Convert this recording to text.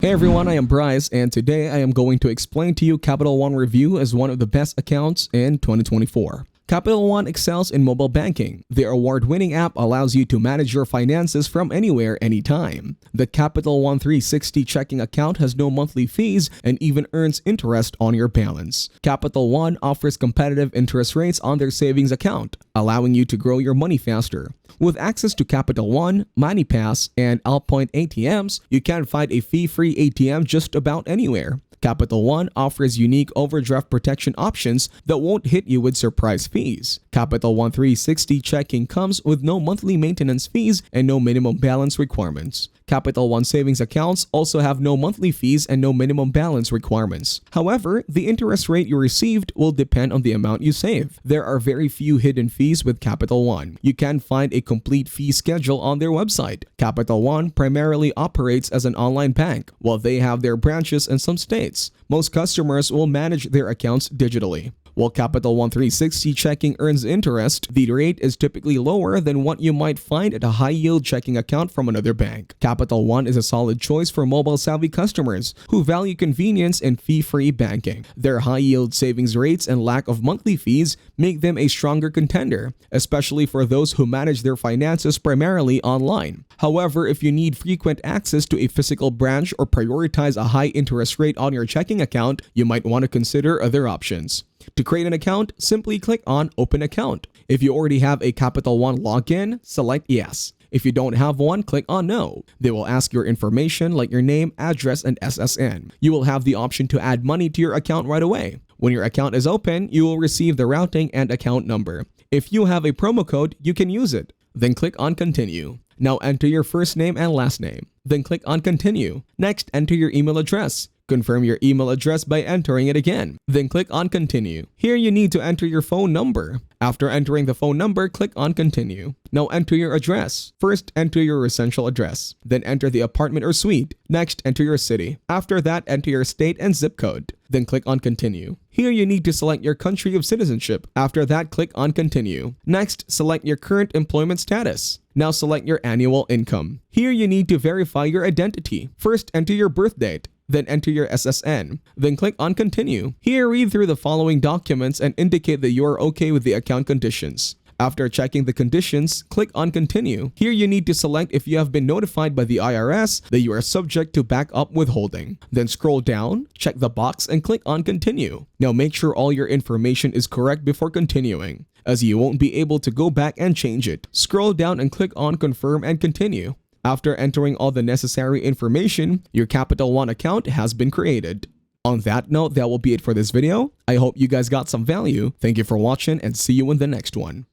Hey everyone, I am Bryce, and today I am going to explain to you Capital One Review as one of the best accounts in 2024. Capital One excels in mobile banking. Their award-winning app allows you to manage your finances from anywhere, anytime. The Capital One 360 checking account has no monthly fees and even earns interest on your balance. Capital One offers competitive interest rates on their savings account, allowing you to grow your money faster. With access to Capital One, MoneyPass, and Allpoint ATMs, you can find a fee-free ATM just about anywhere. Capital One offers unique overdraft protection options that won't hit you with surprise fees. Capital One 360 checking comes with no monthly maintenance fees and no minimum balance requirements. Capital One savings accounts also have no monthly fees and no minimum balance requirements. However, the interest rate you received will depend on the amount you save. There are very few hidden fees with Capital One. You can find a complete fee schedule on their website. Capital One primarily operates as an online bank, while they have their branches in some states. Most customers will manage their accounts digitally. While Capital One 360 checking earns interest, the rate is typically lower than what you might find at a high-yield checking account from another bank. Capital One is a solid choice for mobile-savvy customers who value convenience and fee-free banking. Their high-yield savings rates and lack of monthly fees make them a stronger contender, especially for those who manage their finances primarily online. However, if you need frequent access to a physical branch or prioritize a high interest rate on your checking account, you might want to consider other options. To create an account, simply click on Open Account. If you already have a Capital One login, select Yes. If you don't have one, click on No. They will ask your information like your name, address, and SSN. You will have the option to add money to your account right away. When your account is open, you will receive the routing and account number. If you have a promo code, you can use it. Then click on Continue. Now enter your first name and last name. Then click on Continue. Next, enter your email address. Confirm your email address by entering it again. Then click on Continue. Here you need to enter your phone number. After entering the phone number, click on Continue. Now enter your address. First, enter your residential address. Then enter the apartment or suite. Next, enter your city. After that, enter your state and zip code. Then click on Continue. Here you need to select your country of citizenship. After that, click on Continue. Next, select your current employment status. Now select your annual income. Here you need to verify your identity. First, enter your birth date. Then enter your SSN. Then click on Continue. Here, read through the following documents and indicate that you are okay with the account conditions. After checking the conditions, click on Continue. Here you need to select if you have been notified by the IRS that you are subject to backup withholding. Then scroll down, check the box, and click on Continue. Now make sure all your information is correct before continuing, as you won't be able to go back and change it. Scroll down and click on Confirm and Continue. After entering all the necessary information, your Capital One account has been created. On that note, that will be it for this video. I hope you guys got some value. Thank you for watching and see you in the next one.